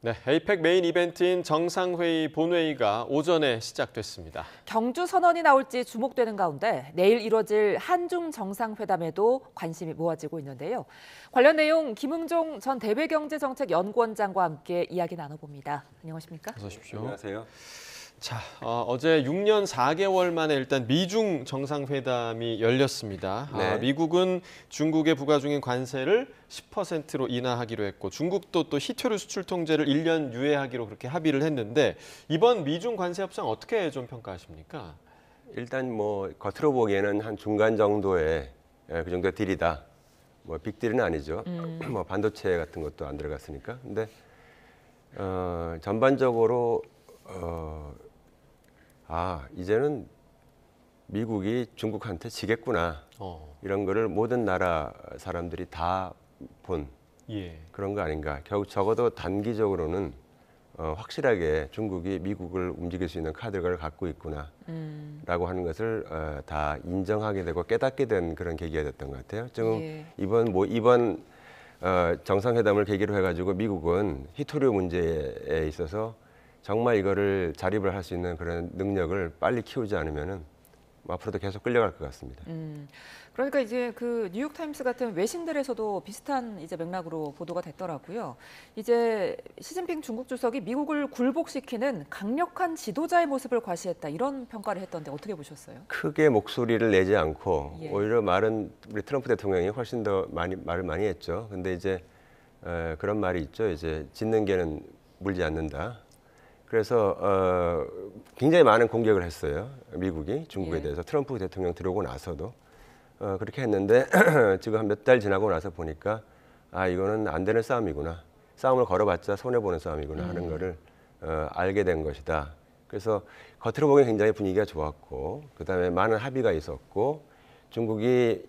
네, 에이펙 메인 이벤트인 정상회의 본회의가 오전에 시작됐습니다. 경주 선언이 나올지 주목되는 가운데 내일 이뤄질 한중 정상회담에도 관심이 모아지고 있는데요. 관련 내용 김응종 전 대외경제정책연구원장과 함께 이야기 나눠봅니다. 안녕하십니까? 어서 오십시오. 안녕하세요. 자, 어제 6년 4개월 만에 일단 미중 정상회담이 열렸습니다. 네. 미국은 중국에 부과 중인 관세를 10%로 인하하기로 했고 중국도 또 희토류 수출 통제를 1년 유예하기로 그렇게 합의를 했는데 이번 미중 관세 협상 어떻게 좀 평가하십니까? 일단 뭐 겉으로 보기에는 한 중간 정도의 그 정도의 딜이다. 뭐 빅딜은 아니죠. 뭐 반도체 같은 것도 안 들어갔으니까. 근데 전반적으로 이제는 미국이 중국한테 지겠구나. 이런 거를 모든 나라 사람들이 다 본 그런 거 아닌가. 결국 적어도 단기적으로는 확실하게 중국이 미국을 움직일 수 있는 카드를 갖고 있구나라고 하는 것을 다 인정하게 되고 깨닫게 된 그런 계기가 됐던 것 같아요. 지금 이번 정상회담을 계기로 해가지고 미국은 희토류 문제에 있어서 정말 이거를 자립을 할 수 있는 그런 능력을 빨리 키우지 않으면은 앞으로도 계속 끌려갈 것 같습니다. 그러니까 이제 그 뉴욕타임스 같은 외신들에서도 비슷한 이제 맥락으로 보도가 됐더라고요. 이제 시진핑 중국 주석이 미국을 굴복시키는 강력한 지도자의 모습을 과시했다 이런 평가를 했던데 어떻게 보셨어요? 크게 목소리를 내지 않고 예. 오히려 말은 우리 트럼프 대통령이 훨씬 더 말을 많이 했죠. 근데 이제 그런 말이 있죠. 이제 짖는 개는 물지 않는다. 그래서 굉장히 많은 공격을 했어요. 미국이 중국에 대해서 트럼프 대통령 들어오고 나서도 그렇게 했는데 지금 한 몇 달 지나고 나서 보니까 이거는 안 되는 싸움이구나. 싸움을 걸어봤자 손해보는 싸움이구나 하는 거를 알게 된 것이다. 그래서 겉으로 보기엔 굉장히 분위기가 좋았고 그다음에 많은 합의가 있었고 중국이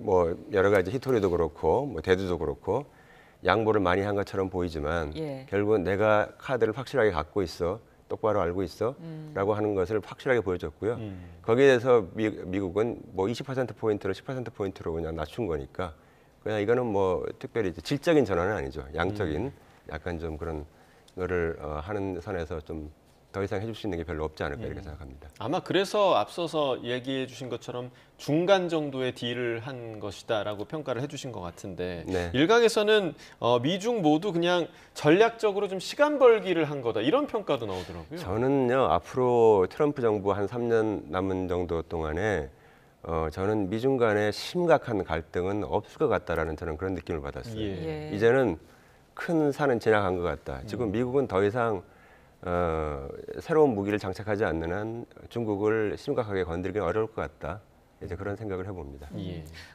뭐 여러 가지 희토류도 그렇고 뭐 대두도 그렇고 양보를 많이 한 것처럼 보이지만 결국은 내가 카드를 확실하게 갖고 있어. 똑바로 알고 있어. 라고 하는 것을 확실하게 보여줬고요. 거기에 대해서 미국은 뭐 20%포인트로 10%포인트로 그냥 낮춘 거니까 그냥 이거는 뭐 특별히 질적인 전환은 아니죠. 양적인 약간 좀 그런 거를 하는 선에서 좀 더 이상 해줄 수 있는 게 별로 없지 않을까 이렇게 생각합니다. 아마 그래서 앞서서 얘기해 주신 것처럼 중간 정도의 딜을 한 것이다라고 평가를 해주신 것 같은데 네. 일각에서는 미중 모두 그냥 전략적으로 좀 시간 벌기를 한 거다 이런 평가도 나오더라고요. 저는요 앞으로 트럼프 정부 한 3년 남은 정도 동안에 저는 미중 간의 심각한 갈등은 없을 것 같다라는 저는 그런 느낌을 받았어요. 이제는 큰 산은 지나간 것 같다. 지금 미국은 더 이상 새로운 무기를 장착하지 않는 한 중국을 심각하게 건드리기 어려울 것 같다. 이제 그런 생각을 해봅니다.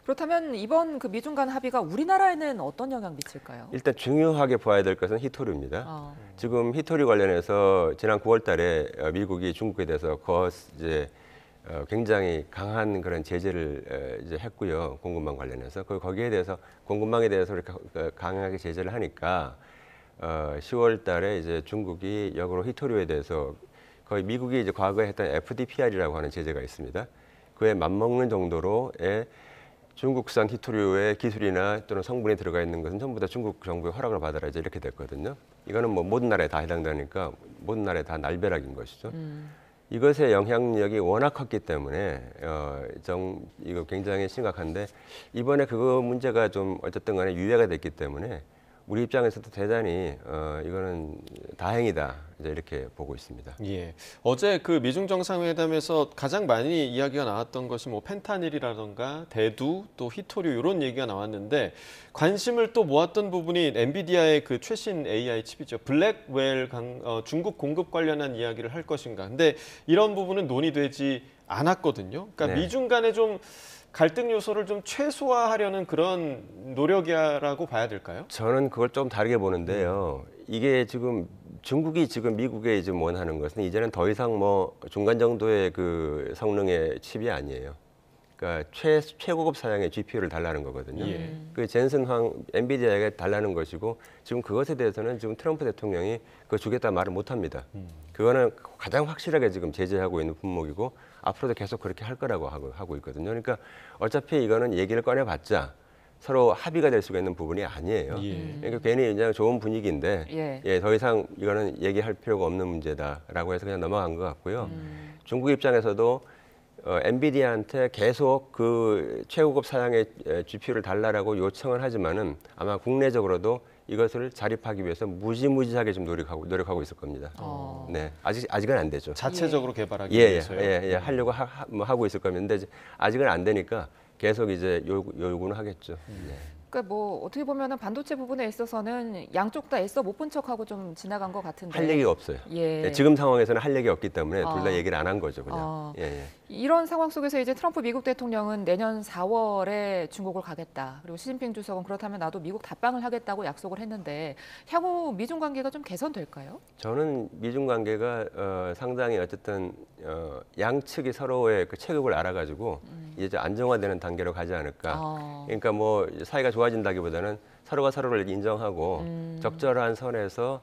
그렇다면 이번 그 미중 간 합의가 우리나라에는 어떤 영향 미칠까요? 일단 중요하게 봐야 될 것은 희토류입니다. 지금 희토류 관련해서 지난 9월달에 미국이 중국에 대해서 이제 굉장히 강한 그런 제재를 이제 했고요. 공급망 관련해서 거기에 대해서 공급망에 대해서 이렇게 강하게 제재를 하니까 10월 달에 이제 중국이 역으로 희토류에 대해서 거의 미국이 이제 과거에 했던 FDPR이라고 하는 제재가 있습니다. 그에 맞먹는 정도로의 중국산 희토류의 기술이나 또는 성분이 들어가 있는 것은 전부 다 중국 정부의 허락을 받아라 이제 이렇게 됐거든요. 이거는 뭐 모든 나라에 다 해당되니까 모든 나라에 다 날벼락인 것이죠. 이것의 영향력이 워낙 컸기 때문에 이거 굉장히 심각한데 이번에 그거 문제가 좀 어쨌든 간에 유예가 됐기 때문에 우리 입장에서도 대단히 이거는 다행이다 이제 이렇게 보고 있습니다. 어제 그 미중 정상회담에서 가장 많이 이야기가 나왔던 것이 뭐 펜타닐이라던가 대두 또 희토류 이런 얘기가 나왔는데 관심을 또 모았던 부분이 엔비디아의 그 최신 AI 칩이죠. 블랙웰 중국 공급 관련한 이야기를 할 것인가. 근데 이런 부분은 논의되지 않았거든요. 그러니까 미중 간에 좀 갈등 요소를 좀 최소화하려는 그런 노력이라고 봐야 될까요? 저는 그걸 좀 다르게 보는데요. 이게 지금 중국이 지금 미국에 지금 원하는 것은 이제는 더 이상 뭐 중간 정도의 그 성능의 칩이 아니에요. 그러니까 최고급 사양의 GPU를 달라는 거거든요. 그 젠슨 황 엔비디아에게 달라는 것이고 지금 그것에 대해서는 지금 트럼프 대통령이 그거 주겠다 말을 못 합니다. 그거는 가장 확실하게 지금 제재하고 있는 품목이고 앞으로도 계속 그렇게 할 거라고 하고 있거든요. 그러니까 어차피 이거는 얘기를 꺼내봤자 서로 합의가 될 수가 있는 부분이 아니에요. 예. 그러니까 괜히 그냥 좋은 분위기인데 예. 더 이상 이거는 얘기할 필요가 없는 문제다라고 해서 그냥 넘어간 것 같고요. 중국 입장에서도 엔비디아한테 계속 그 최고급 사양의 GPU를 달라라고 요청을 하지만은 아마 국내적으로도 이것을 자립하기 위해서 무지무지하게 좀 노력하고 있을 겁니다. 네, 아직은 안 되죠. 자체적으로 개발하기 위해서요. 하려고 하고 있을 겁니다. 근데 아직은 안 되니까 계속 이제 요구는 하겠죠. 네. 그러니까 뭐 어떻게 보면은 반도체 부분에 있어서는 양쪽 다 애써 못 본 척하고 좀 지나간 것 같은데. 할 얘기가 없어요. 예. 지금 상황에서는 할 얘기가 없기 때문에 둘 다 아. 얘기를 안 한 거죠, 그냥. 이런 상황 속에서 이제 트럼프 미국 대통령은 내년 4월에 중국을 가겠다. 그리고 시진핑 주석은 그렇다면 나도 미국 답방을 하겠다고 약속을 했는데 향후 미중 관계가 좀 개선될까요? 저는 미중 관계가 상당히 어쨌든 양측이 서로의 그 체급을 알아가지고 이제 안정화되는 단계로 가지 않을까. 그러니까 뭐 사이가 좋아진다기보다는 서로가 서로를 인정하고 적절한 선에서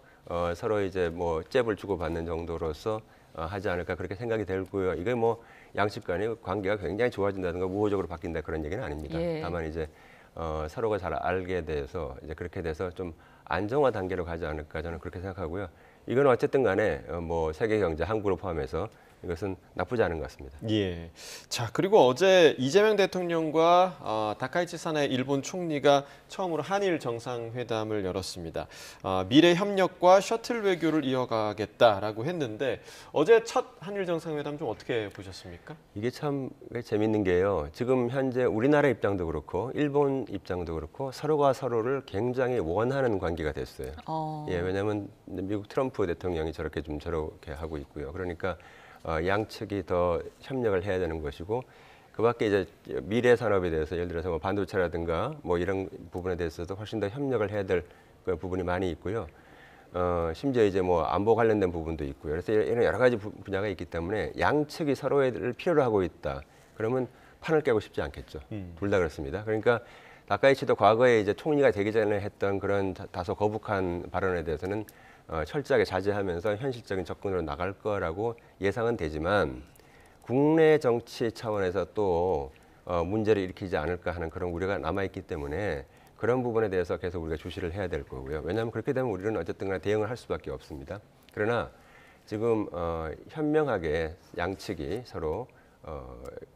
서로 이제 뭐 잽을 주고받는 정도로서 하지 않을까 그렇게 생각이 들고요. 이게 뭐 양측 간의 관계가 굉장히 좋아진다든가 우호적으로 바뀐다 그런 얘기는 아닙니다. 예. 다만 이제 서로가 잘 알게 돼서 이제 그렇게 돼서 좀 안정화 단계로 가지 않을까 저는 그렇게 생각하고요. 이건 어쨌든 간에 뭐 세계 경제 한국을 포함해서 이것은 나쁘지 않은 것 같습니다. 예. 자, 그리고 어제 이재명 대통령과 다카이치 사나이 일본 총리가 처음으로 한일 정상회담을 열었습니다. 미래 협력과 셔틀 외교를 이어가겠다라고 했는데 어제 첫 한일 정상회담 좀 어떻게 보셨습니까? 이게 참 재밌는 게요. 지금 현재 우리나라 입장도 그렇고 일본 입장도 그렇고 서로가 서로를 굉장히 원하는 관계가 됐어요. 왜냐하면 미국 트럼프 대통령이 저렇게 하고 있고요. 그러니까 양측이 더 협력을 해야 되는 것이고 그밖에 이제 미래 산업에 대해서 예를 들어서 뭐 반도체라든가 뭐 이런 부분에 대해서도 훨씬 더 협력을 해야 될 부분이 많이 있고요. 심지어 이제 뭐 안보 관련된 부분도 있고요. 그래서 이런 여러 가지 분야가 있기 때문에 양측이 서로를 필요로 하고 있다. 그러면 판을 깨고 싶지 않겠죠. 둘 다 그렇습니다. 그러니까 다카이치도 과거에 이제 총리가 되기 전에 했던 그런 다소 거북한 발언에 대해서는 철저하게 자제하면서 현실적인 접근으로 나갈 거라고 예상은 되지만 국내 정치 차원에서 또 문제를 일으키지 않을까 하는 그런 우려가 남아있기 때문에 그런 부분에 대해서 계속 우리가 주시를 해야 될 거고요. 왜냐하면 그렇게 되면 우리는 어쨌든 간에 대응을 할 수밖에 없습니다. 그러나 지금 현명하게 양측이 서로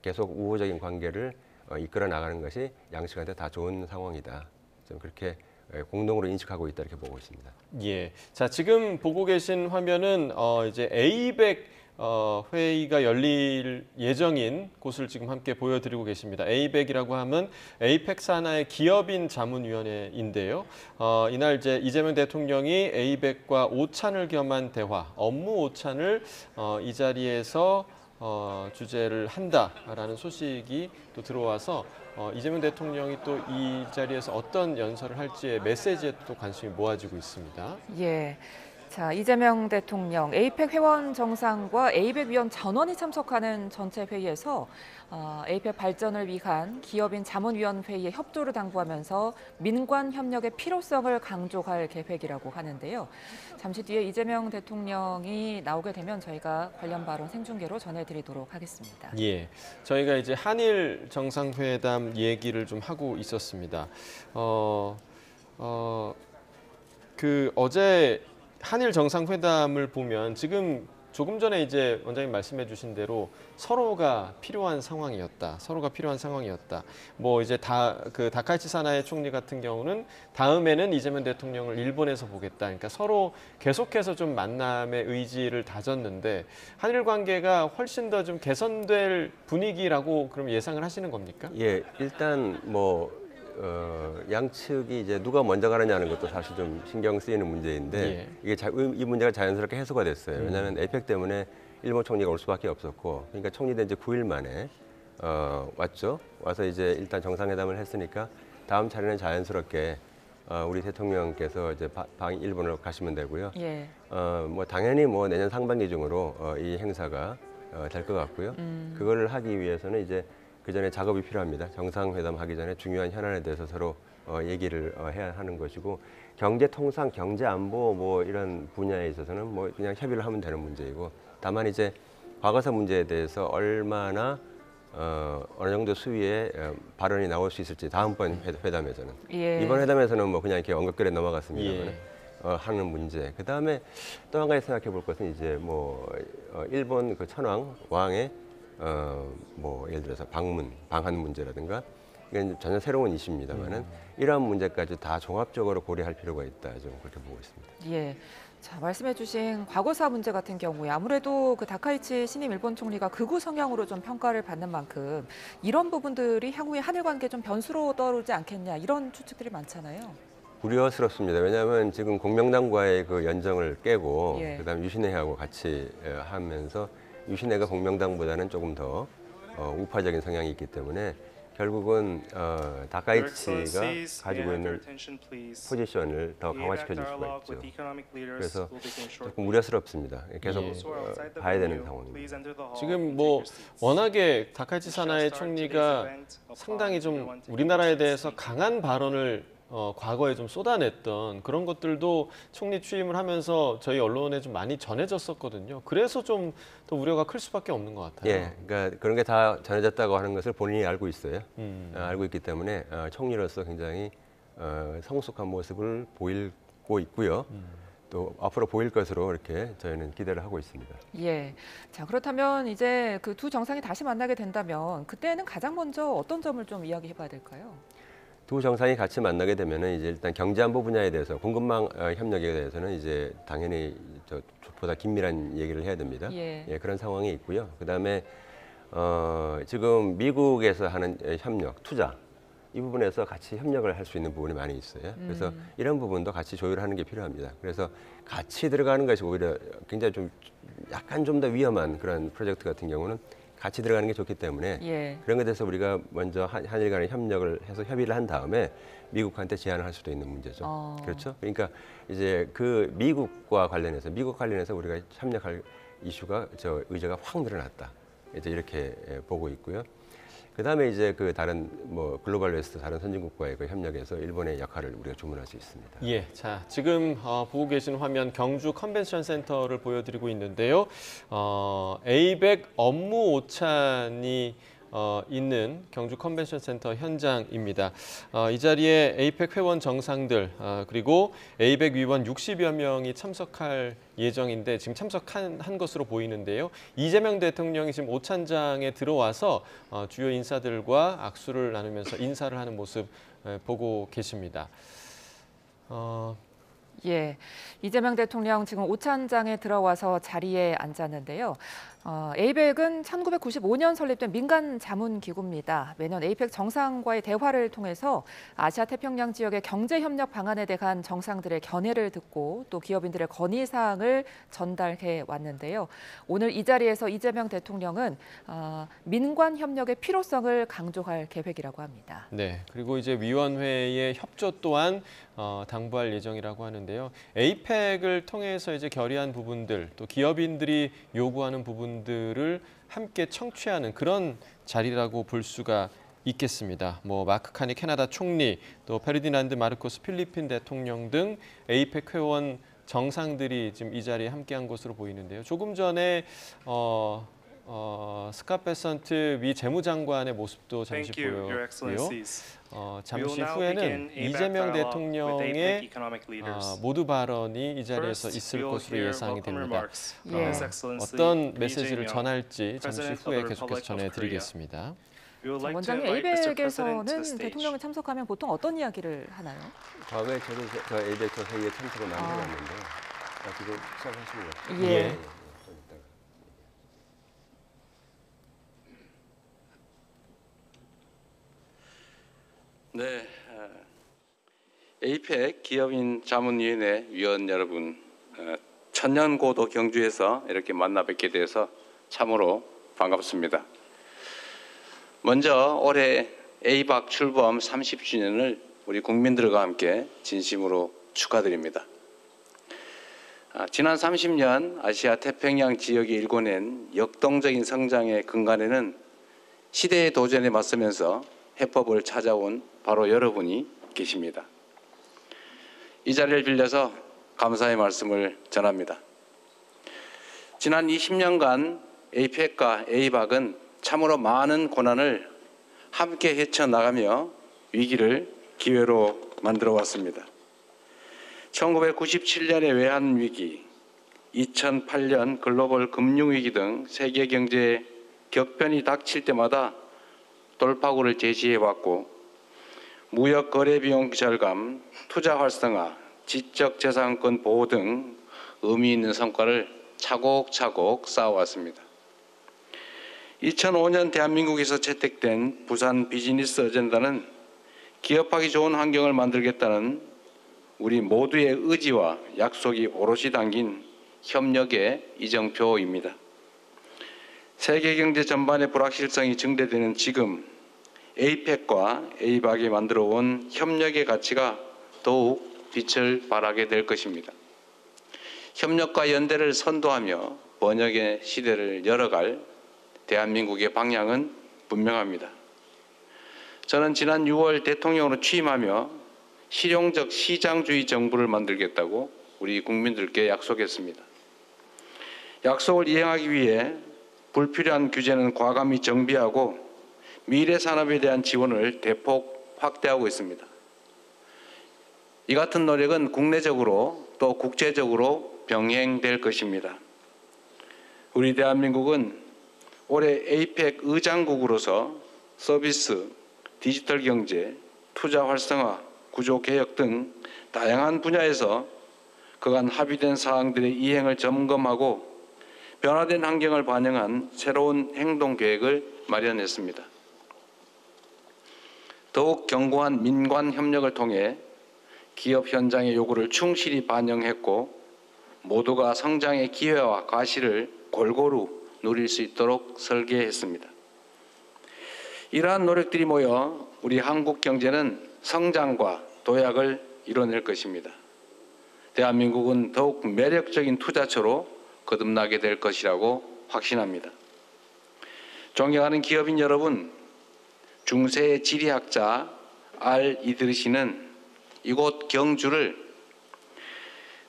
계속 우호적인 관계를 이끌어 나가는 것이 양측한테 다 좋은 상황이다. 좀 그렇게 공동으로 인식하고 있다 이렇게 보고 있습니다. 예. 자, 지금 보고 계신 화면은 이제 에이백 회의가 열릴 예정인 곳을 지금 함께 보여드리고 계십니다. 에이백이라고 하면 에이펙 산하의 기업인 자문위원회인데요. 이날 이제 이재명 대통령이 에이백과 오찬을 겸한 대화, 업무 오찬을 이 자리에서 주재를 한다라는 소식이 또 들어와서 이재명 대통령이 또 이 자리에서 어떤 연설을 할지의 메시지에 또 관심이 모아지고 있습니다. 예. 자, 이재명 대통령 에이펙 회원 정상과 에이백 위원 전원이 참석하는 전체 회의에서 에이펙 발전을 위한 기업인 자문위원회의 협조를 당부하면서 민관 협력의 필요성을 강조할 계획이라고 하는데요. 잠시 뒤에 이재명 대통령이 나오게 되면 저희가 관련 발언 생중계로 전해드리도록 하겠습니다. 예, 저희가 이제 한일 정상회담 얘기를 좀 하고 있었습니다. 그 어제 한일 정상회담을 보면 지금 조금 전에 이제 원장님 말씀해 주신 대로 서로가 필요한 상황이었다. 뭐 이제 다카이치 사나이 총리 같은 경우는 다음에는 이재명 대통령을 일본에서 보겠다. 그러니까 서로 계속해서 좀 만남의 의지를 다졌는데 한일 관계가 훨씬 더 좀 개선될 분위기라고 그럼 예상을 하시는 겁니까? 예, 일단 뭐 양측이 이제 누가 먼저 가느냐는 것도 사실 좀 신경 쓰이는 문제인데 이게 이 문제가 자연스럽게 해소가 됐어요. 왜냐하면 에이펙 때문에 일본 총리가 올 수밖에 없었고, 그러니까 총리된 지 9일 만에 왔죠. 와서 이제 일단 정상회담을 했으니까 다음 차례는 자연스럽게 우리 대통령께서 이제 일본으로 가시면 되고요. 예. 뭐 당연히 뭐 내년 상반기 중으로 이 행사가 될 것 같고요. 그거를 하기 위해서는 이제 그 전에 작업이 필요합니다. 정상회담 하기 전에 중요한 현안에 대해서 서로 얘기를 해야 하는 것이고, 경제 통상, 경제 안보 뭐 이런 분야에 있어서는 뭐 그냥 협의를 하면 되는 문제이고, 다만 이제 과거사 문제에 대해서 얼마나 어느 정도 수위의 발언이 나올 수 있을지 다음번 회담에서는 예. 이번 회담에서는 뭐 그냥 이렇게 언급거리 넘어갔습니다만 예. 하는 문제. 그 다음에 또 한 가지 생각해 볼 것은 이제 뭐 일본 그 천황 왕의 뭐 예를 들어서 방한 문제라든가 이건 전혀 새로운 이슈입니다만은 이러한 문제까지 다 종합적으로 고려할 필요가 있다 좀 그렇게 보고 있습니다. 예. 자, 말씀해주신 과거사 문제 같은 경우에 아무래도 그 다카이치 신임 일본 총리가 극우 성향으로 좀 평가를 받는 만큼 이런 부분들이 향후에 한일 관계 좀 변수로 떠오르지 않겠냐 이런 추측들이 많잖아요. 우려스럽습니다. 왜냐하면 지금 공명당과의 그 연정을 깨고 예. 그다음 유신회하고 같이 하면서 유신회가 공명당보다는 조금 더 우파적인 성향이 있기 때문에 결국은 다카이치가 가지고 있는 포지션을 더 강화시켜 줄 수가 있죠. 그래서 조금 우려스럽습니다. 계속 봐야 되는 상황입니다. 지금 뭐 워낙에 다카이치 사나이 총리가 상당히 좀 우리나라에 대해서 강한 발언을 과거에 좀 쏟아냈던 그런 것들도 총리 취임을 하면서 저희 언론에 좀 많이 전해졌었거든요. 그래서 좀 더 우려가 클 수밖에 없는 것 같아요. 예, 그러니까 그런 게 다 전해졌다고 하는 것을 본인이 알고 있어요. 알고 있기 때문에 총리로서 굉장히 성숙한 모습을 보이고 있고요. 또 앞으로 보일 것으로 이렇게 저희는 기대를 하고 있습니다. 예. 자, 그렇다면 이제 그 두 정상이 다시 만나게 된다면 그때는 가장 먼저 어떤 점을 좀 이야기해 봐야 될까요? 두 정상이 같이 만나게 되면은 이제 일단 경제안보 분야에 대해서 공급망 협력에 대해서는 이제 당연히 보다 긴밀한 얘기를 해야 됩니다. 예. 그런 상황이 있고요. 그다음에 지금 미국에서 하는 협력, 투자 이 부분에서 같이 협력을 할 수 있는 부분이 많이 있어요. 그래서 이런 부분도 같이 조율하는 게 필요합니다. 그래서 같이 들어가는 것이 오히려 굉장히 좀 약간 좀 더 위험한 그런 프로젝트 같은 경우는 같이 들어가는 게 좋기 때문에 예. 그런 것에 대해서 우리가 먼저 한일 간에 협력을 해서 협의를 한 다음에 미국한테 제안을 할 수도 있는 문제죠. 그렇죠? 그러니까 이제 그 미국 관련해서 우리가 협력할 이슈가 의제가 확 늘어났다. 이제 이렇게 보고 있고요. 그다음에 이제 그 다른 뭐 글로벌 웨스트 다른 선진국과의 그 협력에서 일본의 역할을 우리가 주문할 수 있습니다. 예, 자 지금 보고 계신 화면 경주 컨벤션 센터를 보여드리고 있는데요. 에이백 업무 오찬이 있는 경주 컨벤션 센터 현장입니다. 이 자리에 에이펙 회원 정상들 그리고 에이백 위원 60여 명이 참석할 예정인데 지금 참석한 것으로 보이는데요. 이재명 대통령이 지금 오찬장에 들어와서 주요 인사들과 악수를 나누면서 인사를 하는 모습 보고 계십니다. 예, 이재명 대통령 지금 오찬장에 들어와서 자리에 앉았는데요. 에이펙은 1995년 설립된 민간 자문 기구입니다. 매년 에이펙 정상과의 대화를 통해서 아시아 태평양 지역의 경제 협력 방안에 대한 정상들의 견해를 듣고 또 기업인들의 건의 사항을 전달해 왔는데요. 오늘 이 자리에서 이재명 대통령은 민관 협력의 필요성을 강조할 계획이라고 합니다. 네, 그리고 이제 위원회의 협조 또한 당부할 예정이라고 하는데요. 에이펙을 통해서 이제 결의한 부분들, 또 기업인들이 요구하는 부분들을 함께 청취하는 그런 자리라고 볼 수가 있겠습니다. 뭐 마크 카니 캐나다 총리, 또 페르디난드 마르코스 필리핀 대통령 등 에이펙 회원 정상들이 지금 이 자리에 함께한 것으로 보이는데요. 조금 전에 스캇 베선트 미 재무장관의 모습도 잠시 보였고요. 잠시 후에는 이재명 대통령의 모두 발언이 이 자리에서 있을 것으로 예상이 됩니다. 어떤 메시지를 전할지 잠시 후에 계속해서 전해드리겠습니다. 자, 원장님, 에이펙에서는 대통령이 참석하면 보통 어떤 이야기를 하나요? 과거에 저도 저 에이펙 회의에 참석을 많이 해봤는데 지금 시작하십니다. 예. 네, 에이펙 기업인 자문위원회 위원 여러분, 천년고도 경주에서 이렇게 만나 뵙게 돼서 참으로 반갑습니다. 먼저 올해 에이박 출범 30주년을 우리 국민들과 함께 진심으로 축하드립니다. 지난 30년 아시아 태평양 지역이 일궈낸 역동적인 성장의 근간에는 시대의 도전에 맞서면서 해법을 찾아온 바로 여러분이 계십니다. 이 자리를 빌려서 감사의 말씀을 전합니다. 지난 20년간 에이펙과 에이박은 참으로 많은 고난을 함께 헤쳐나가며 위기를 기회로 만들어 왔습니다. 1997년의 외환위기, 2008년 글로벌 금융위기 등 세계 경제에 격변이 닥칠 때마다 돌파구를 제시해왔고 무역 거래 비용 절감, 투자 활성화, 지적재산권 보호 등 의미 있는 성과를 차곡차곡 쌓아왔습니다. 2005년 대한민국에서 채택된 부산 비즈니스 어젠다는 기업하기 좋은 환경을 만들겠다는 우리 모두의 의지와 약속이 오롯이 담긴 협력의 이정표입니다. 세계 경제 전반의 불확실성이 증대되는 지금 에이펙과 에이박이 만들어 온 협력의 가치가 더욱 빛을 발하게 될 것입니다. 협력과 연대를 선도하며 번영의 시대를 열어갈 대한민국의 방향은 분명합니다. 저는 지난 6월 대통령으로 취임하며 실용적 시장주의 정부를 만들겠다고 우리 국민들께 약속했습니다. 약속을 이행하기 위해 불필요한 규제는 과감히 정비하고 미래 산업에 대한 지원을 대폭 확대하고 있습니다. 이 같은 노력은 국내적으로 또 국제적으로 병행될 것입니다. 우리 대한민국은 올해 에이펙 의장국으로서 서비스, 디지털 경제, 투자 활성화, 구조 개혁 등 다양한 분야에서 그간 합의된 사항들의 이행을 점검하고 변화된 환경을 반영한 새로운 행동 계획을 마련했습니다. 더욱 견고한 민관 협력을 통해 기업 현장의 요구를 충실히 반영했고 모두가 성장의 기회와 과실을 골고루 누릴 수 있도록 설계했습니다. 이러한 노력들이 모여 우리 한국 경제는 성장과 도약을 이뤄낼 것입니다. 대한민국은 더욱 매력적인 투자처로 거듭나게 될 것이라고 확신합니다. 존경하는 기업인 여러분, 중세의 지리학자 알 이드리시는 이곳 경주를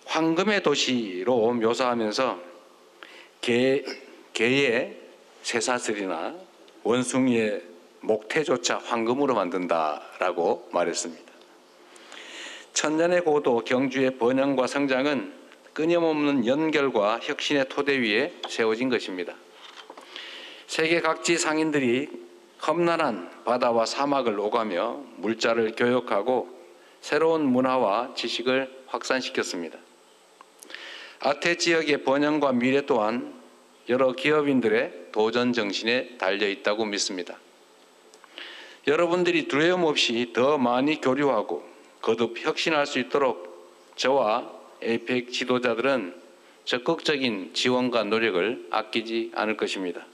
황금의 도시로 묘사하면서 개의 쇠사슬이나 원숭이의 목태조차 황금으로 만든다라고 말했습니다. 천년의 고도 경주의 번영과 성장은 끊임없는 연결과 혁신의 토대 위에 세워진 것입니다. 세계 각지 상인들이 험난한 바다와 사막을 오가며 물자를 교역하고 새로운 문화와 지식을 확산시켰습니다. 아태 지역의 번영과 미래 또한 여러 기업인들의 도전 정신에 달려 있다고 믿습니다. 여러분들이 두려움 없이 더 많이 교류하고 거듭 혁신할 수 있도록 저와 에이펙 지도자들은 적극적인 지원과 노력을 아끼지 않을 것입니다.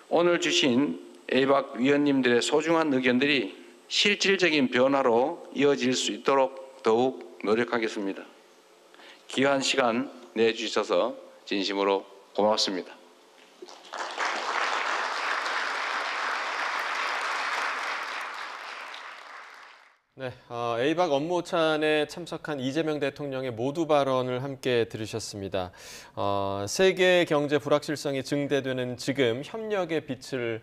오늘 주신 에이박 위원님들의 소중한 의견들이 실질적인 변화로 이어질 수 있도록 더욱 노력하겠습니다. 귀한 시간 내주셔서 진심으로 고맙습니다. 네, 에이박 업무 오찬에 참석한 이재명 대통령의 모두 발언을 함께 들으셨습니다. 세계 경제 불확실성이 증대되는 지금 협력의 빛을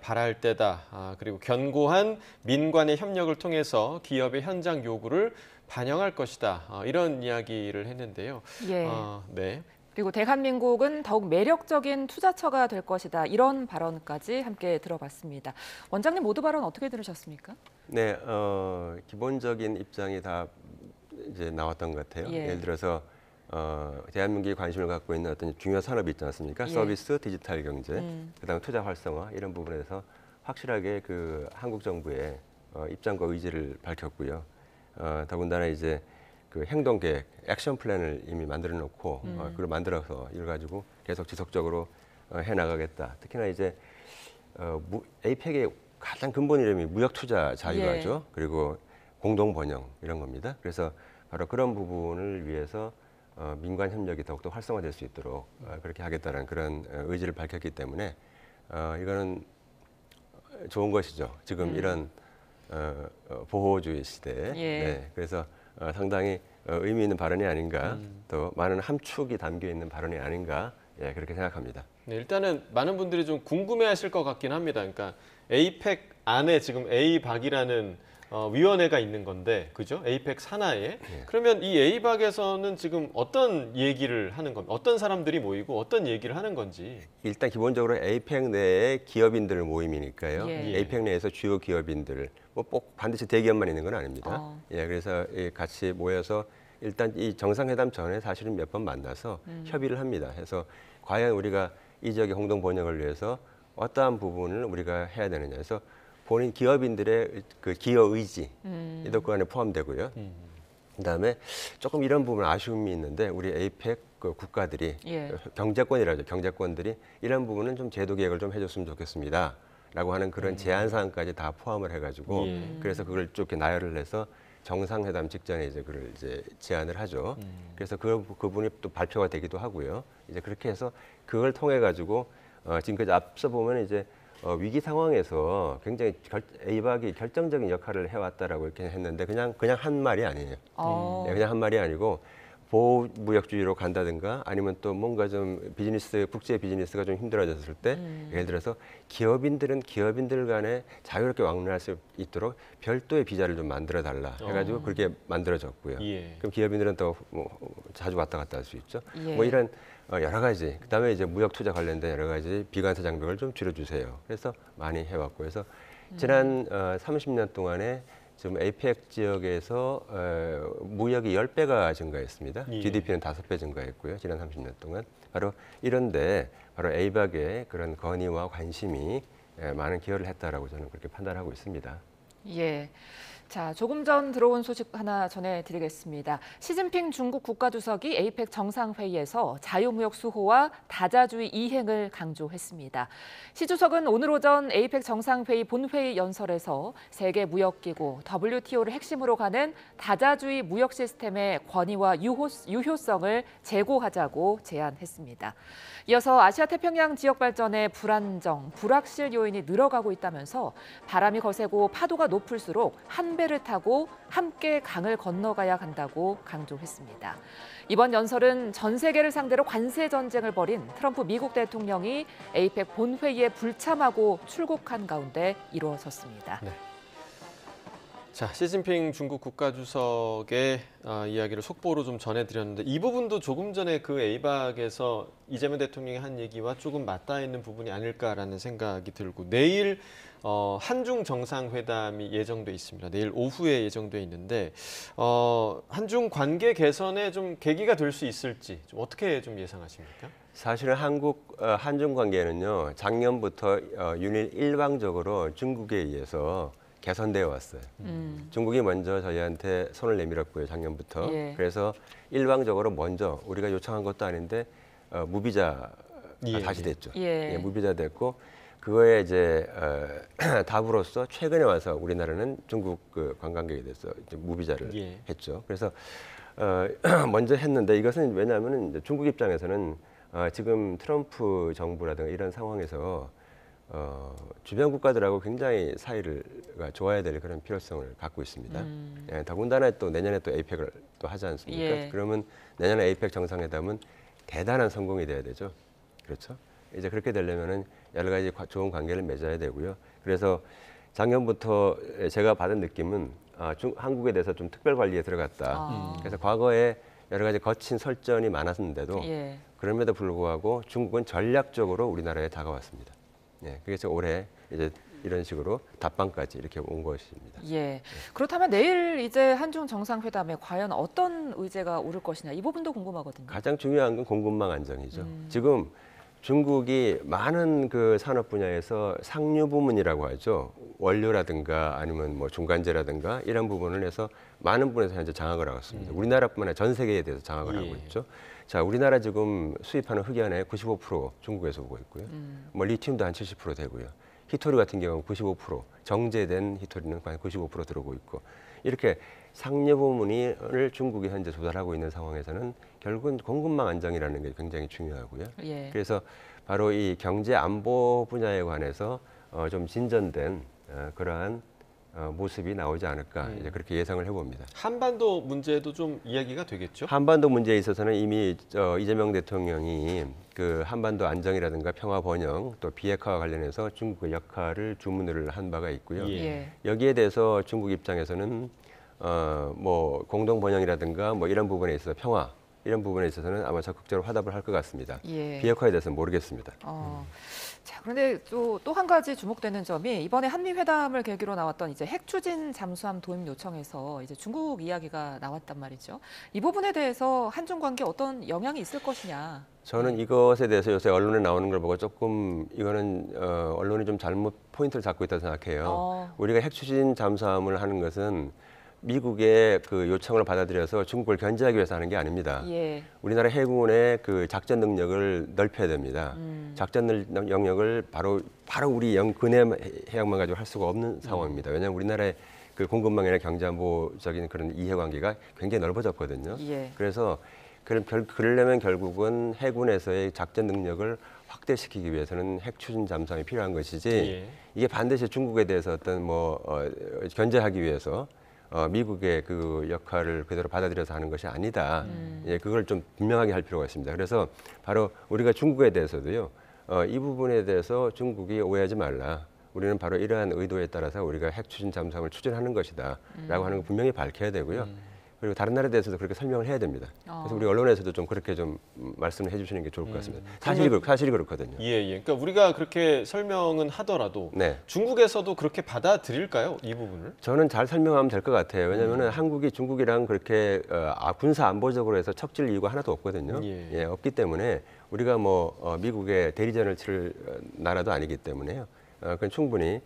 발할 때다. 그리고 견고한 민관의 협력을 통해서 기업의 현장 요구를 반영할 것이다. 이런 이야기를 했는데요. 예. 네. 그리고 대한민국은 더욱 매력적인 투자처가 될 것이다. 이런 발언까지 함께 들어봤습니다. 원장님 모두 발언 어떻게 들으셨습니까? 네, 기본적인 입장이 다 이제 나왔던 것 같아요. 예. 예를 들어서 대한민국이 관심을 갖고 있는 어떤 중요한 산업이 있지 않습니까? 예. 서비스, 디지털 경제, 그다음 투자 활성화 이런 부분에서 확실하게 그 한국 정부의 입장과 의지를 밝혔고요. 더군다나 이제 그 행동 계획, 액션 플랜을 이미 만들어 놓고 그걸 만들어서 이걸 가지고 계속 지속적으로 해 나가겠다. 특히나 이제 에이펙의 가장 근본 이름이 무역 투자 자유화죠. 예. 그리고 공동 번영 이런 겁니다. 그래서 바로 그런 부분을 위해서 민관 협력이 더욱더 활성화될 수 있도록 그렇게 하겠다는 그런 의지를 밝혔기 때문에 이거는 좋은 것이죠. 지금 이런 보호주의 시대에. 예. 네, 그래서 상당히 의미 있는 발언이 아닌가, 또 많은 함축이 담겨 있는 발언이 아닌가, 예, 그렇게 생각합니다. 네, 일단은 많은 분들이 좀 궁금해하실 것 같긴 합니다. 그러니까 에이펙 안에 지금 에이박이라는 위원회가 있는 건데, 그죠? 에이펙 산하에. 그러면 이 에이박에서는 지금 어떤 얘기를 하는 겁니까? 어떤 사람들이 모이고 어떤 얘기를 하는 건지. 일단 기본적으로 에이펙 내의 기업인들 모임이니까요. 예. 에이펙 내에서 주요 기업인들, 뭐 꼭 반드시 대기업만 있는 건 아닙니다. 예, 그래서 같이 모여서 일단 이 정상회담 전에 사실은 몇 번 만나서 협의를 합니다. 해서 과연 우리가 이 지역의 공동 번영을 위해서 어떠한 부분을 우리가 해야 되느냐 해서 본인 기업인들의 그 기여 의지 이도 그 안에 포함되고요. 그다음에 조금 이런 부분 아쉬움이 있는데 우리 에이펙 그 국가들이 예. 경제권이라죠. 경제권들이 이런 부분은 좀 제도 개혁을 좀 해줬으면 좋겠습니다. 라고 하는 그런 제안 사항까지 다 포함을 해가지고 그래서 그걸 쭉 이렇게 나열을 해서 정상회담 직전에 이제 그걸 이제 제안을 하죠. 그래서 그분이 또 발표가 되기도 하고요. 이제 그렇게 해서 그걸 통해 가지고 지금까지 앞서 보면 이제 위기 상황에서 굉장히 에이박이 결정적인 역할을 해왔다라고 이렇게 했는데 그냥 한 말이 아니에요. 네, 그냥 한 말이 아니고 보호무역주의로 간다든가 아니면 또 뭔가 좀 국제 비즈니스가 좀 힘들어졌을 때 예를 들어서 기업인들은 기업인들 간에 자유롭게 왕래할 수 있도록 별도의 비자를 좀 만들어 달라 해가지고 그렇게 만들어졌고요. 예. 그럼 기업인들은 또 뭐 자주 왔다 갔다 할 수 있죠. 예. 뭐 이런 여러 가지 그다음에 이제 무역 투자 관련된 여러 가지 비관세 장벽을 좀 줄여주세요. 그래서 많이 해왔고 그래서 지난 30년 동안에 지금 에이펙 지역에서 무역이 10배가 증가했습니다. 예. GDP는 5배 증가했고요. 지난 30년 동안. 바로 이런데 바로 에이박의 그런 건의와 관심이 많은 기여를 했다라고 저는 그렇게 판단하고 있습니다. 예. 자, 조금 전 들어온 소식 하나 전해드리겠습니다. 시진핑 중국 국가주석이 에이펙 정상회의에서 자유무역 수호와 다자주의 이행을 강조했습니다. 시 주석은 오늘 오전 에이펙 정상회의 본회의 연설에서 세계무역기구 WTO를 핵심으로 가는 다자주의 무역 시스템의 권위와 유효성을 제고하자고 제안했습니다. 이어서 아시아 태평양 지역 발전의 불안정, 불확실 요인이 늘어가고 있다면서 바람이 거세고 파도가 높을수록 한 배를 타고 함께 강을 건너가야 한다고 강조했습니다. 이번 연설은 전 세계를 상대로 관세 전쟁을 벌인 트럼프 미국 대통령이 에이펙 본회의에 불참하고 출국한 가운데 이루어졌습니다. 네. 자, 시진핑 중국 국가주석의 이야기를 속보로 좀 전해드렸는데 이 부분도 조금 전에 그 에이박에서 이재명 대통령이 한 얘기와 조금 맞닿아 있는 부분이 아닐까라는 생각이 들고 내일 한중 정상회담이 예정돼 있습니다. 내일 오후에 예정돼 있는데 한중 관계 개선에 좀 계기가 될 수 있을지 좀 어떻게 좀 예상하십니까? 사실은 한중 관계는요 작년부터 윤일 일방적으로 중국에 의해서 개선되어 왔어요. 중국이 먼저 저희한테 손을 내밀었고요, 작년부터. 예. 그래서 일방적으로 먼저 우리가 요청한 것도 아닌데 무비자 다시 됐죠. 예. 무비자 됐고 그거에 이제 답으로서 최근에 와서 우리나라는 중국 그 관광객에 대해서 이제 무비자를 예. 했죠. 그래서 먼저 했는데 이것은 왜냐하면 이제 중국 입장에서는 지금 트럼프 정부라든가 이런 상황에서 주변 국가들하고 굉장히 사이가 좋아야 될 그런 필요성을 갖고 있습니다. 예, 더군다나 또 내년에 또 에이펙을 또 하지 않습니까? 예. 그러면 내년에 에이펙 정상회담은 대단한 성공이 돼야 되죠. 그렇죠? 이제 그렇게 되려면은 여러 가지 좋은 관계를 맺어야 되고요. 그래서 작년부터 제가 받은 느낌은 한국에 대해서 좀 특별 관리에 들어갔다. 그래서 과거에 여러 가지 거친 설전이 많았는데도 예. 그럼에도 불구하고 중국은 전략적으로 우리나라에 다가왔습니다. 예, 그래서 올해 이제 이런 식으로 답방까지 이렇게 온 것입니다. 예. 그렇다면 내일 이제 한중 정상회담에 과연 어떤 의제가 오를 것이냐 이 부분도 궁금하거든요. 가장 중요한 건 공급망 안정이죠. 지금 중국이 많은 그 산업 분야에서 상류 부문이라고 하죠. 원료라든가 아니면 뭐 중간재라든가 이런 부분을 해서 많은 부분에서 현재 장악을 하고 있습니다. 우리나라뿐만 아니라 전 세계에 대해서 장악을 하고 있죠. 자, 우리나라 지금 수입하는 흑연의 95% 중국에서 오고 있고요. 뭐 리튬도 한 70% 되고요. 히토리 같은 경우는 95%, 정제된 히토리는 한 95% 들어오고 있고 이렇게 상류 부문을 중국이 현재 조달하고 있는 상황에서는 결국은 공급망 안정이라는 게 굉장히 중요하고요. 예. 그래서 바로 이 경제 안보 분야에 관해서 좀 진전된 그러한 모습이 나오지 않을까 이제 그렇게 예상을 해봅니다. 한반도 문제도 좀 이야기가 되겠죠? 한반도 문제에 있어서는 이미 이재명 대통령이 그 한반도 안정이라든가 평화 번영 또 비핵화와 관련해서 중국의 역할을 주문을 한 바가 있고요. 예. 여기에 대해서 중국 입장에서는 뭐 공동 번영이라든가 뭐 이런 부분에 있어서 평화 이런 부분에 있어서는 아마 적극적으로 화답을 할 것 같습니다. 예. 비핵화에 대해서는 모르겠습니다. 자, 그런데 또 한 가지 주목되는 점이 이번에 한미 회담을 계기로 나왔던 이제 핵 추진 잠수함 도입 요청에서 이제 중국 이야기가 나왔단 말이죠. 이 부분에 대해서 한중 관계 어떤 영향이 있을 것이냐. 저는 이것에 대해서 요새 언론에 나오는 걸 보고 조금 이거는 언론이 좀 잘못 포인트를 잡고 있다고 생각해요. 우리가 핵 추진 잠수함을 하는 것은 미국의 그 요청을 받아들여서 중국을 견제하기 위해서 하는 게 아닙니다. 예. 우리나라 해군의 그 작전 능력을 넓혀야 됩니다. 작전 영역을 바로 우리 근해 해역만 가지고 할 수가 없는 상황입니다. 왜냐하면 우리나라의 그 공급망이나 경제안보적인 그런 이해관계가 굉장히 넓어졌거든요. 예. 그래서 그러려면 결국은 해군에서의 작전 능력을 확대시키기 위해서는 핵 추진 잠수함이 필요한 것이지 예. 이게 반드시 중국에 대해서 어떤 견제하기 위해서 미국의 그 역할을 그대로 받아들여서 하는 것이 아니다. 예, 그걸 좀 분명하게 할 필요가 있습니다. 그래서 바로 우리가 중국에 대해서도요, 이 부분에 대해서 중국이 오해하지 말라. 우리는 바로 이러한 의도에 따라서 우리가 핵 추진 잠수함을 추진하는 것이다라고 하는 걸 분명히 밝혀야 되고요. 그리고 다른 나라에 대해서도 그렇게 설명을 해야 됩니다. 그래서 우리 언론에서도 좀 그렇게 좀 말씀을 해주시는 게 좋을 것 같습니다. 사실이 그렇거든요. 예. 그러니까 우리가 그렇게 설명은 하더라도 네. 중국에서도 그렇게 받아들일까요? 이 부분을? 저는 잘 설명하면 될 것 같아요. 왜냐하면 한국이 중국이랑 그렇게 군사 안보적으로 해서 척질 이유가 하나도 없거든요. 예. 없기 때문에 우리가 미국의 대리전을 치를 나라도 아니기 때문에요. 그건 충분히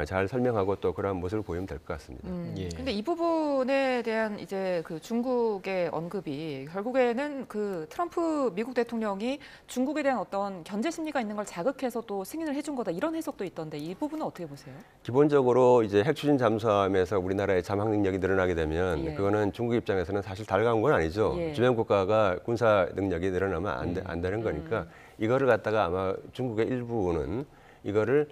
잘 설명하고 또 그러한 모습을 보이면 될 것 같습니다. 예. 근데 이 부분에 대한 이제 그 중국의 언급이 결국에는 그 트럼프 미국 대통령이 중국에 대한 어떤 견제 심리가 있는 걸 자극해서 또 승인을 해준 거다 이런 해석도 있던데 이 부분은 어떻게 보세요? 기본적으로 이제 핵 추진 잠수함에서 우리나라의 잠항 능력이 늘어나게 되면 예. 그거는 중국 입장에서는 사실 달가운 건 아니죠. 예. 주변 국가가 군사 능력이 늘어나면 안 되는 거니까 이거를 갖다가 아마 중국의 일부는 이거를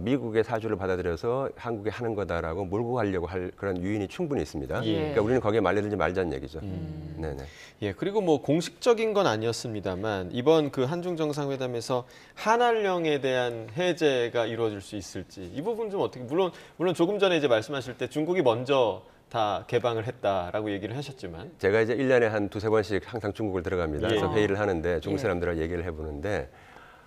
미국의 사주를 받아들여서 한국에 하는 거다라고 몰고 가려고 할 그런 유인이 충분히 있습니다. 예. 그러니까 우리는 거기에 말려들지 말자는 얘기죠. 네네. 예, 그리고 뭐 공식적인 건 아니었습니다만 이번 그 한중 정상회담에서 한알령에 대한 해제가 이루어질 수 있을지 이 부분 좀 어떻게 물론 조금 전에 이제 말씀하실 때 중국이 먼저 다 개방을 했다라고 얘기를 하셨지만 제가 이제 1년에 한 두세 번씩 항상 중국을 들어갑니다. 예. 그래서 회의를 하는데 중국 사람들하고 얘기를 해보는데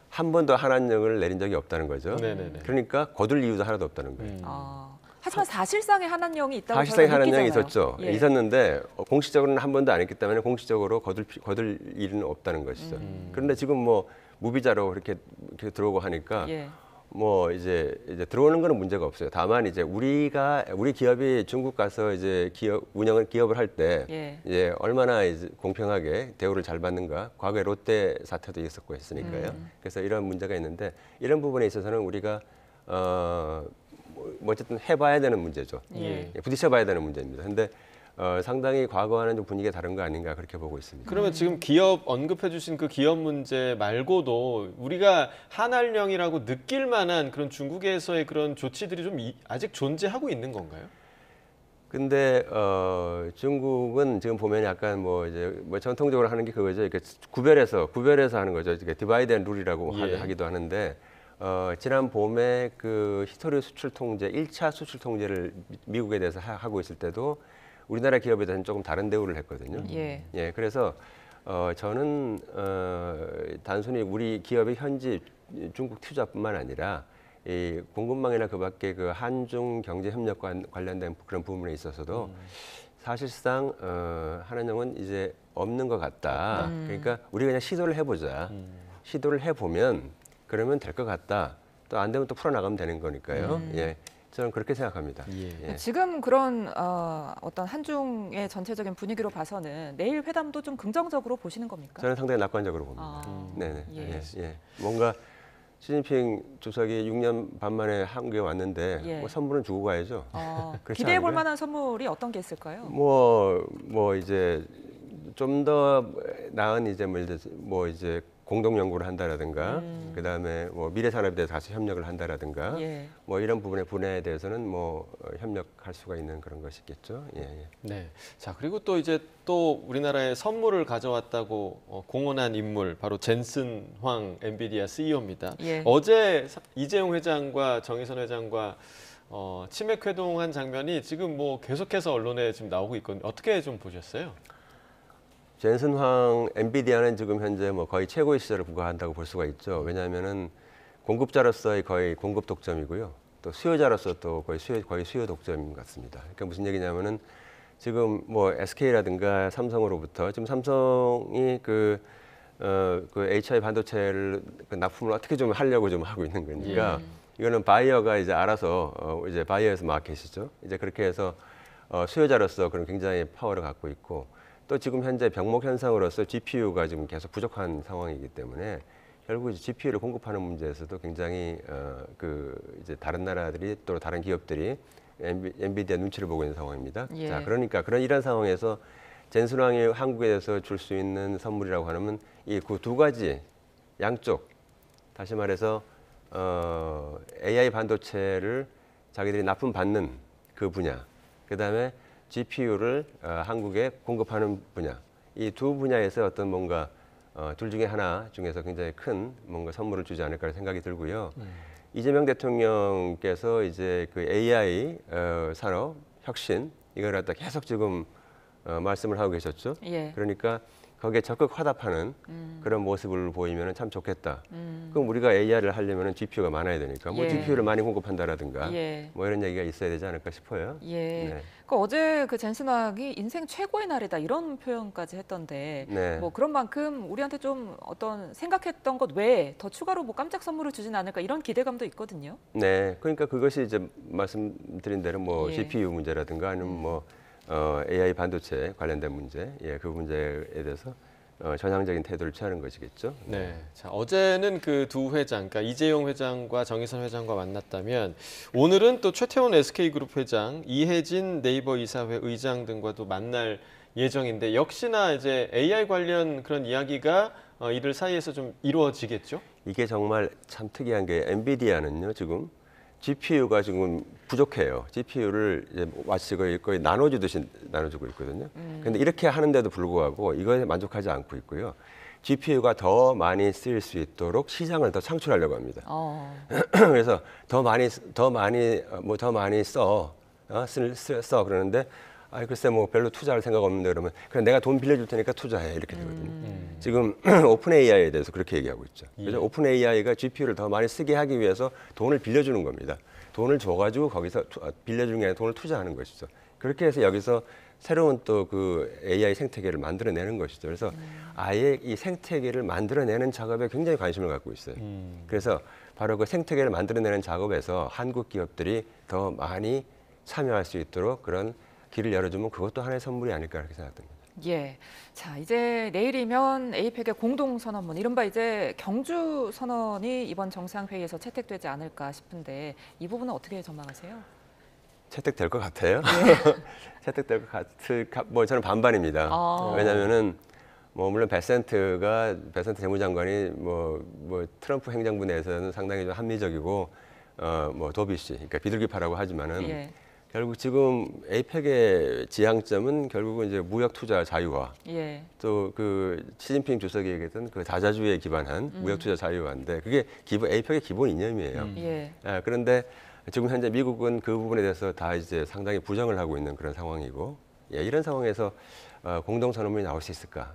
한 번도 한한령을 내린 적이 없다는 거죠. 네네네. 그러니까 거둘 이유도 하나도 없다는 거예요. 하지만 사실상의 한한령이 있다고 사실상의 저희가 한한령이 느끼잖아요. 있었죠. 예. 있었는데 공식적으로는 한 번도 안 했기 때문에 공식적으로 거둘 일은 없다는 것이죠. 그런데 지금 무비자로 이렇게 들어오고 하니까 예. 이제 들어오는 거는 문제가 없어요. 다만 이제 우리 기업이 중국 가서 이제 기업을 할 때 예. 이제 얼마나 이제 공평하게 대우를 잘 받는가. 과거에 롯데 사태도 있었고 했으니까요. 그래서 이런 문제가 있는데 이런 부분에 있어서는 우리가 어쨌든 해봐야 되는 문제죠. 예. 부딪혀봐야 되는 문제입니다. 근데 상당히 과거와는 좀 분위기가 다른 거 아닌가 그렇게 보고 있습니다. 그러면 지금 기업 언급해 주신 그 기업 문제 말고도 우리가 한알령이라고 느낄 만한 그런 중국에서의 그런 조치들이 좀 아직 존재하고 있는 건가요? 근데 중국은 지금 보면 약간 전통적으로 하는 게 그거죠. 이렇게 구별해서 하는 거죠. 이렇게 디바이드 앤 룰이라고 예. 하기도 하는데 지난 봄에 그 히토류 수출 통제, 1차 수출 통제를 미국에 대해서 하고 있을 때도 우리나라 기업에 대해서는 조금 다른 대우를 했거든요. 예. 그래서 저는 단순히 우리 기업의 현지 중국 투자뿐만 아니라 이 공급망이나 그밖에 그 한중 경제 협력과 관련된 그런 부분에 있어서도 사실상 한한령은 이제 없는 것 같다. 그러니까 우리가 그냥 시도를 해보자. 시도를 해보면 그러면 될 것 같다. 또 안 되면 또 풀어나가면 되는 거니까요. 예. 저는 그렇게 생각합니다. 예. 지금 그런 어떤 한중의 전체적인 분위기로 봐서는 내일 회담도 좀 긍정적으로 보시는 겁니까? 저는 상당히 낙관적으로 봅니다. 네네. 예. 예. 뭔가 시진핑 주석이 6년 반 만에 한국에 왔는데 예. 선물은 주고 가야죠. 그렇지 기대해 볼 않은가요? 만한 선물이 어떤 게 있을까요? 이제 좀 더 나은 이제 이제 공동 연구를 한다라든가, 그다음에 뭐 미래 산업에 대해서 같이 협력을 한다라든가, 예. 뭐 이런 부분의 분야에 대해서는 뭐 협력할 수가 있는 그런 것이겠죠. 예, 예. 네. 자, 그리고 또 이제 또 우리나라에 선물을 가져왔다고 공언한 인물 바로 젠슨 황 엔비디아 CEO입니다. 예. 어제 이재용 회장과 정의선 회장과 치맥 회동한 장면이 지금 뭐 계속해서 언론에 지금 나오고 있거든요. 어떻게 좀 보셨어요? 젠슨 황 엔비디아는 지금 현재 뭐 거의 최고의 시절을 부과한다고 볼 수가 있죠. 왜냐하면은 공급자로서의 거의 공급 독점이고요. 또 수요자로서 또 거의 수요 독점인 것 같습니다. 그러니까 무슨 얘기냐면은 지금 뭐 SK라든가 삼성으로부터 지금 삼성이 그 HI 반도체를 그 납품을 어떻게 좀 하려고 좀 하고 있는 거니까 이거는 바이어가 이제 알아서 이제 바이어에서 마켓이죠. 이제 그렇게 해서 수요자로서 그런 굉장히 파워를 갖고 있고 또 지금 현재 병목 현상으로서 GPU가 지금 계속 부족한 상황이기 때문에 결국 이제 GPU를 공급하는 문제에서도 굉장히 이제 다른 나라들이 또 다른 기업들이 엔비디아 눈치를 보고 있는 상황입니다. 예. 자, 그러니까 이런 상황에서 젠슨 황이 한국에서 줄 수 있는 선물이라고 하면 이 그 두 가지 양쪽 다시 말해서 AI 반도체를 자기들이 납품 받는 그 분야, 그 다음에 GPU를 한국에 공급하는 분야, 이 두 분야에서 어떤 뭔가 둘 중에 하나 중에서 굉장히 큰 뭔가 선물을 주지 않을까 생각이 들고요. 이재명 대통령께서 이제 그 AI 산업 혁신 이걸 갖다 계속 지금 말씀을 하고 계셨죠. 예. 그러니까 거기에 적극 화답하는 그런 모습을 보이면 참 좋겠다. 그럼 우리가 AI를 하려면 GPU가 많아야 되니까 뭐 예. GPU를 많이 공급한다라든가 예. 뭐 이런 얘기가 있어야 되지 않을까 싶어요. 예. 네. 그 어제 그 젠슨 황이 인생 최고의 날이다 이런 표현까지 했던데 네. 뭐 그런 만큼 우리한테 좀 어떤 생각했던 것 외에 더 추가로 뭐 깜짝 선물을 주진 않을까 이런 기대감도 있거든요. 네, 그러니까 그것이 이제 말씀드린 대로 뭐 예. CPU 문제라든가 아니면 뭐 AI 반도체 관련된 문제, 예, 그 문제에 대해서 전향적인 태도를 취하는 것이겠죠. 네. 자, 어제는 그 두 회장, 그러니까 이재용 회장과 정의선 회장과 만났다면 오늘은 또 최태원 SK그룹 회장, 이혜진 네이버 이사회 의장 등과도 만날 예정인데 역시나 이제 AI 관련 그런 이야기가 이들 사이에서 좀 이루어지겠죠? 이게 정말 참 특이한 게 엔비디아는요 지금 GPU가 지금 부족해요. GPU를 이제 마치 거의 나눠주듯이 나눠주고 있거든요. 그런데 이렇게 하는데도 불구하고 이거에 만족하지 않고 있고요. GPU가 더 많이 쓰일 수 있도록 시장을 더 창출하려고 합니다. 그래서 더 많이 써 그러는데 글쎄 뭐 별로 투자할 생각 없는데 그러면 그냥 내가 돈 빌려줄 테니까 투자해 이렇게 되거든요. 지금 오픈 AI에 대해서 그렇게 얘기하고 있죠. 그래서 오픈 AI가 GPU를 더 많이 쓰게 하기 위해서 돈을 빌려주는 겁니다. 돈을 줘가지고 거기서 빌려주는 게 아니라 돈을 투자하는 것이죠. 그렇게 해서 여기서 새로운 또 그 AI 생태계를 만들어내는 것이죠. 그래서 아예 이 생태계를 만들어내는 작업에 굉장히 관심을 갖고 있어요. 그래서 바로 그 생태계를 만들어내는 작업에서 한국 기업들이 더 많이 참여할 수 있도록 그런 길을 열어주면 그것도 하나의 선물이 아닐까 이렇게 생각됩니다. 예. 자, 이제 내일이면 에이펙의 공동 선언문, 이른바 이제 경주 선언이 이번 정상회의에서 채택되지 않을까 싶은데 이 부분은 어떻게 전망하세요? 채택될 것 같아요. 채택될 것 뭐 저는 반반입니다. 왜냐하면은 뭐 물론 베센트 재무장관이 뭐 트럼프 행정부 내에서는 상당히 좀 합리적이고 뭐 도비시, 그러니까 비둘기파라고 하지만은. 예. 결국 지금 에이펙의 지향점은 결국은 이제 무역 투자 자유화, 예. 또 그 시진핑 주석이 얘기했던 그 다자주의에 기반한 무역 투자 자유화인데 그게 에이펙의 기본 이념이에요. 예. 그런데 지금 현재 미국은 그 부분에 대해서 다 이제 상당히 부정을 하고 있는 그런 상황이고, 이런 상황에서 공동 선언문이 나올 수 있을까?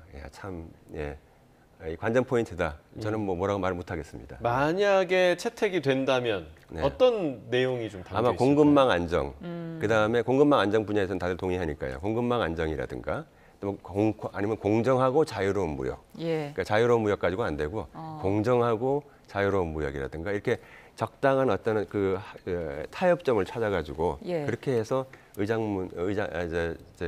이 관전 포인트다. 저는 뭐 뭐라고 말을 못하겠습니다. 만약에 채택이 된다면 네. 어떤 내용이 좀 담겨 아마 있을까요? 공급망 안정, 그다음에 공급망 안정 분야에서는 다들 동의하니까요. 공급망 안정이라든가 또 아니면 공정하고 자유로운 무역. 예. 그러니까 자유로운 무역 가지고 안 되고 공정하고 자유로운 무역이라든가 이렇게 적당한 어떤 그 타협점을 찾아가지고 예. 그렇게 해서 이제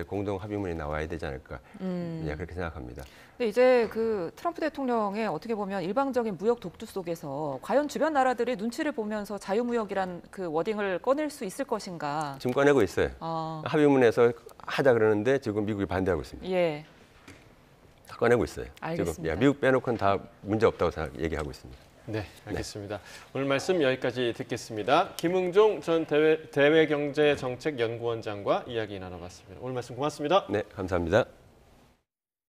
공동 합의문이 나와야 되지 않을까 그렇게 생각합니다. 근데 이제 그 트럼프 대통령의 어떻게 보면 일방적인 무역 독주 속에서 과연 주변 나라들이 눈치를 보면서 자유무역이란 그 워딩을 꺼낼 수 있을 것인가? 지금 꺼내고 있어요. 합의문에서 하자 그러는데 지금 미국이 반대하고 있습니다. 예. 다 꺼내고 있어요. 알겠습니다. 지금 미국 빼놓고는 다 문제 없다고 얘기하고 있습니다. 네, 알겠습니다. 오늘 말씀 여기까지 듣겠습니다. 김응종 전 대외경제정책연구원장과 이야기 나눠봤습니다. 오늘 말씀 고맙습니다. 네, 감사합니다.